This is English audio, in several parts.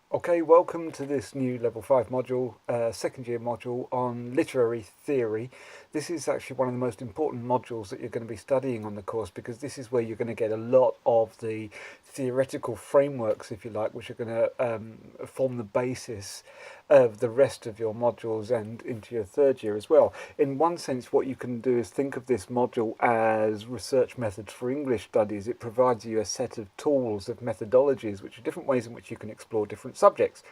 Okay, welcome to this new Level 5 module, second year module on literary theory. This is actually one of the most important modules that you're going to be studying on the course because this is where you're going to get a lot of the theoretical frameworks, if you like, which are going to form the basis of the rest of your modules and into your third year as well. In one sense, what you can do is think of this module as research methods for English studies. It provides you a set of tools, of methodologies, which are different ways in which you can explore different subjects.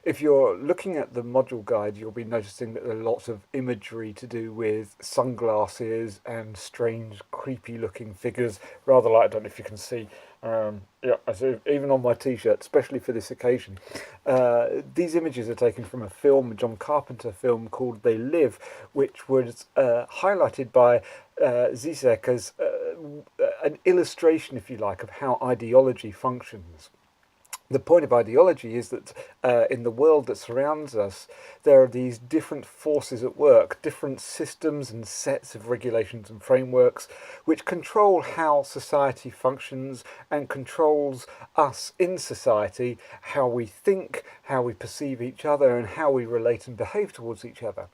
If you're looking at the module guide, you'll be noticing that there are lots of imagery to do with sunglasses and strange, creepy looking figures, rather like, I don't know if you can see, yeah, I see, even on my t-shirt, especially for this occasion. These images are taken from a film, a John Carpenter film called They Live, which was highlighted by Zizek as an illustration, if you like, of how ideology functions. The point of ideology is that in the world that surrounds us, there are these different forces at work, different systems and sets of regulations and frameworks which control how society functions and controls us in society, how we think, how we perceive each other, and how we relate and behave towards each other.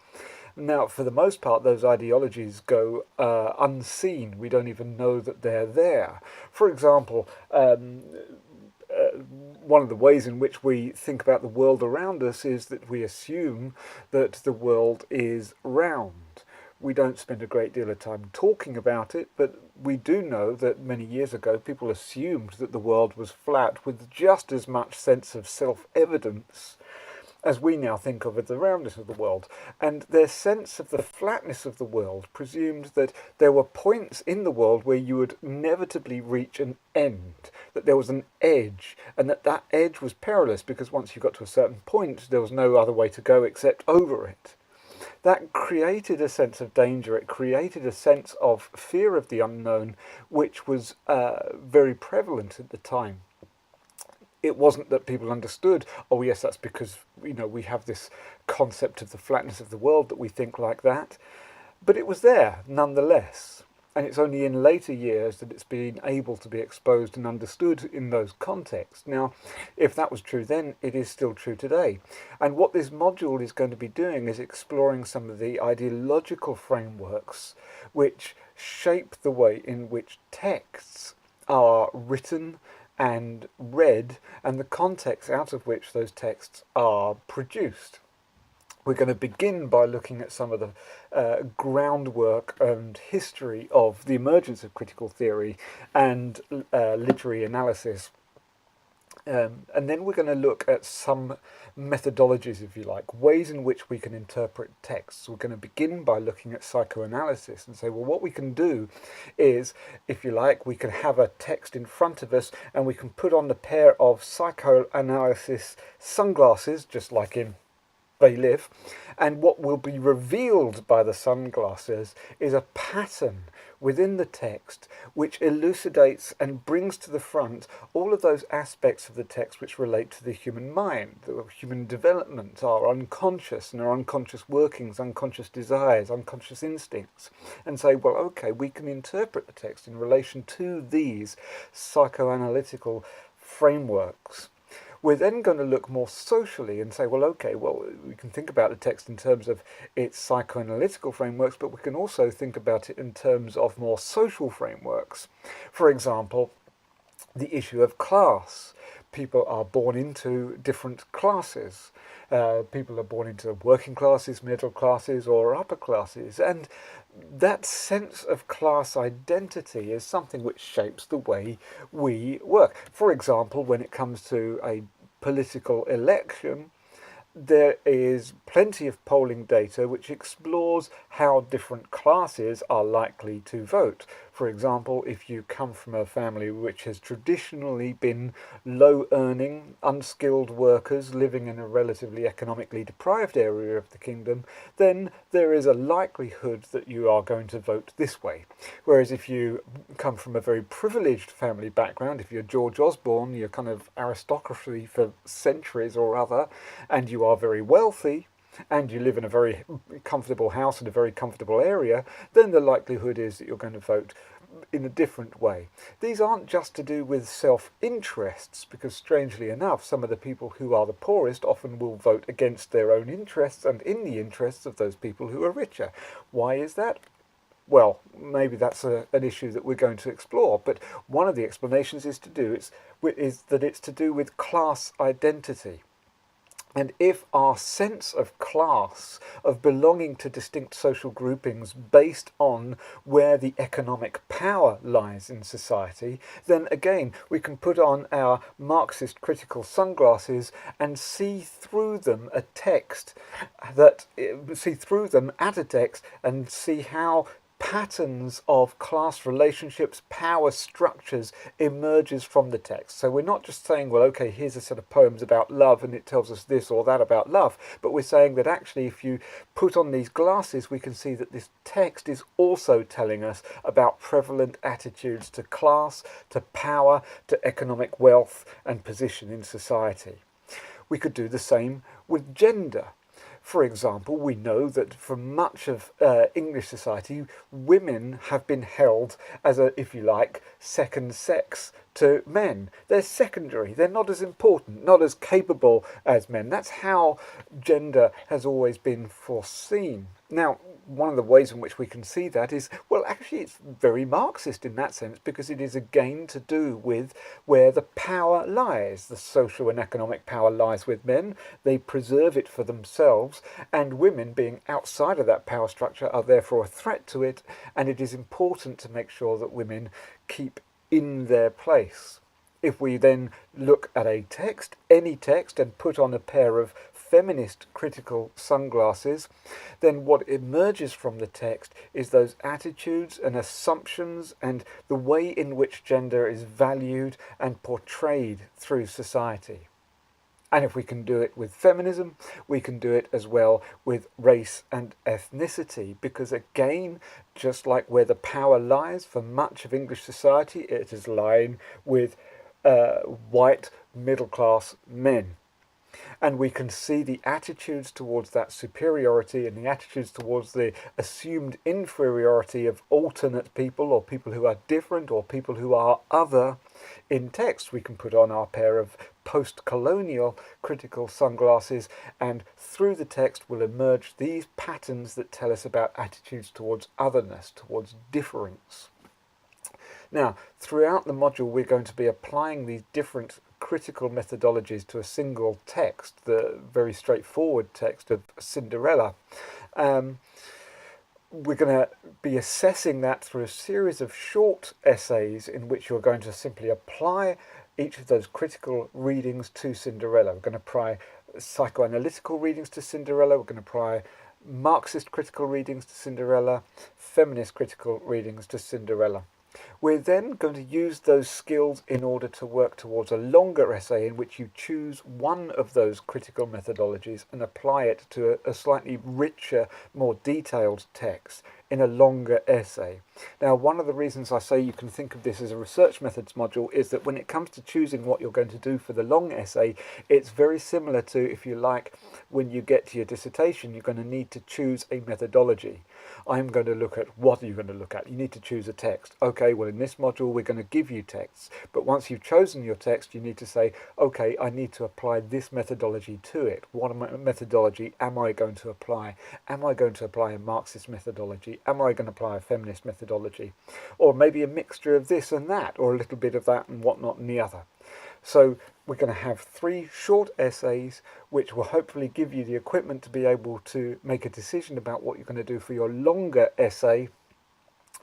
Now, for the most part, those ideologies go unseen. We don't even know that they're there. For example, one of the ways in which we think about the world around us is that we assume that the world is round. We don't spend a great deal of time talking about it, but we do know that many years ago people assumed that the world was flat with just as much sense of self-evidence as we now think of as the roundness of the world. And their sense of the flatness of the world presumed that there were points in the world where you would inevitably reach an end, that there was an edge, and that that edge was perilous because once you got to a certain point, there was no other way to go except over it. That created a sense of danger. It created a sense of fear of the unknown, which was very prevalent at the time. It wasn't that people understood, oh yes, that's because we have this concept of the flatness of the world that we think like that, but it was there nonetheless. And it's only in later years that it's been able to be exposed and understood in those contexts. Now, if that was true then, it is still true today. And what this module is going to be doing is exploring some of the ideological frameworks which shape the way in which texts are written and read, and the context out of which those texts are produced. We're going to begin by looking at some of the groundwork and history of the emergence of critical theory and literary analysis. And then we're going to look at some methodologies, if you like, ways in which we can interpret texts. We're going to begin by looking at psychoanalysis and say, well, what we can do is, if you like, we can have a text in front of us and we can put on a pair of psychoanalysis sunglasses, just like in They Live, and what will be revealed by the sunglasses is a pattern within the text which elucidates and brings to the front all of those aspects of the text which relate to the human mind, the human development, our unconscious and our unconscious workings, unconscious desires, unconscious instincts, and say, well, okay, we can interpret the text in relation to these psychoanalytical frameworks. We're then going to look more socially and say, well, okay, well, we can think about the text in terms of its psychoanalytical frameworks, but we can also think about it in terms of more social frameworks. For example, the issue of class. People are born into different classes. People are born into working classes, middle classes, or upper classes. And that sense of class identity is something which shapes the way we work. For example, when it comes to a political election, there is plenty of polling data which explores how different classes are likely to vote. For example, if you come from a family which has traditionally been low earning, unskilled workers living in a relatively economically deprived area of the kingdom, then there is a likelihood that you are going to vote this way. Whereas if you come from a very privileged family background, if you're George Osborne, you're kind of aristocracy for centuries or other, and you are very wealthy, and you live in a very comfortable house in a very comfortable area, then the likelihood is that you're going to vote in a different way. These aren't just to do with self-interests, because strangely enough, some of the people who are the poorest often will vote against their own interests and in the interests of those people who are richer. Why is that? Well, maybe that's an issue that we're going to explore, but one of the explanations is that it's to do with class identity. And if our sense of class, of belonging to distinct social groupings based on where the economic power lies in society, then again we can put on our Marxist critical sunglasses and see through them at a text and see how patterns of class relationships, power structures emerges from the text. So we're not just saying, well, okay, here's a set of poems about love and it tells us this or that about love, but we're saying that actually if you put on these glasses, we can see that this text is also telling us about prevalent attitudes to class, to power, to economic wealth and position in society. We could do the same with gender. For example, we know that for much of English society, women have been held as a, if you like, second sex to men. They're secondary, they're not as important, not as capable as men. That's how gender has always been foreseen. Now, one of the ways in which we can see that is, well, actually it's very Marxist in that sense, because it is again to do with where the power lies. The social and economic power lies with men. They preserve it for themselves, and women, being outside of that power structure, are therefore a threat to it, and it is important to make sure that women keep in their place. If we then look at a text, any text, and put on a pair of feminist critical sunglasses, then what emerges from the text is those attitudes and assumptions and the way in which gender is valued and portrayed through society. And if we can do it with feminism, we can do it as well with race and ethnicity, because again, just like where the power lies for much of English society, it is lying with white middle-class men. And we can see the attitudes towards that superiority and the attitudes towards the assumed inferiority of alternate people or people who are different or people who are other in text. We can put on our pair of post-colonial critical sunglasses, and through the text will emerge these patterns that tell us about attitudes towards otherness, towards difference. Now, throughout the module, we're going to be applying these different critical methodologies to a single text, the very straightforward text of Cinderella. We're going to be assessing that through a series of short essays in which you're going to simply apply each of those critical readings to Cinderella. We're going to apply psychoanalytical readings to Cinderella. We're going to apply Marxist critical readings to Cinderella, feminist critical readings to Cinderella. We're then going to use those skills in order to work towards a longer essay in which you choose one of those critical methodologies and apply it to a slightly richer, more detailed text in a longer essay. Now, one of the reasons I say you can think of this as a research methods module is that when it comes to choosing what you're going to do for the long essay, it's very similar to, if you like, when you get to your dissertation, you're going to need to choose a methodology. I'm going to look at, what are you going to look at? You need to choose a text. Okay, well in this module we're going to give you texts, but once you've chosen your text you need to say, okay, I need to apply this methodology to it. What methodology am I going to apply? Am I going to apply a Marxist methodology? Am I going to apply a feminist methodology? Or maybe a mixture of this and that, or a little bit of that and whatnot and the other. So we're going to have 3 short essays which will hopefully give you the equipment to be able to make a decision about what you're going to do for your longer essay.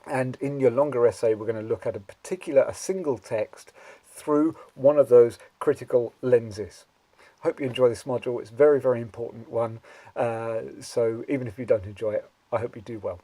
And in your longer essay we're going to look at a single text through one of those critical lenses. Hope you enjoy this module. It's a very, very important one. So even if you don't enjoy it, I hope you do well.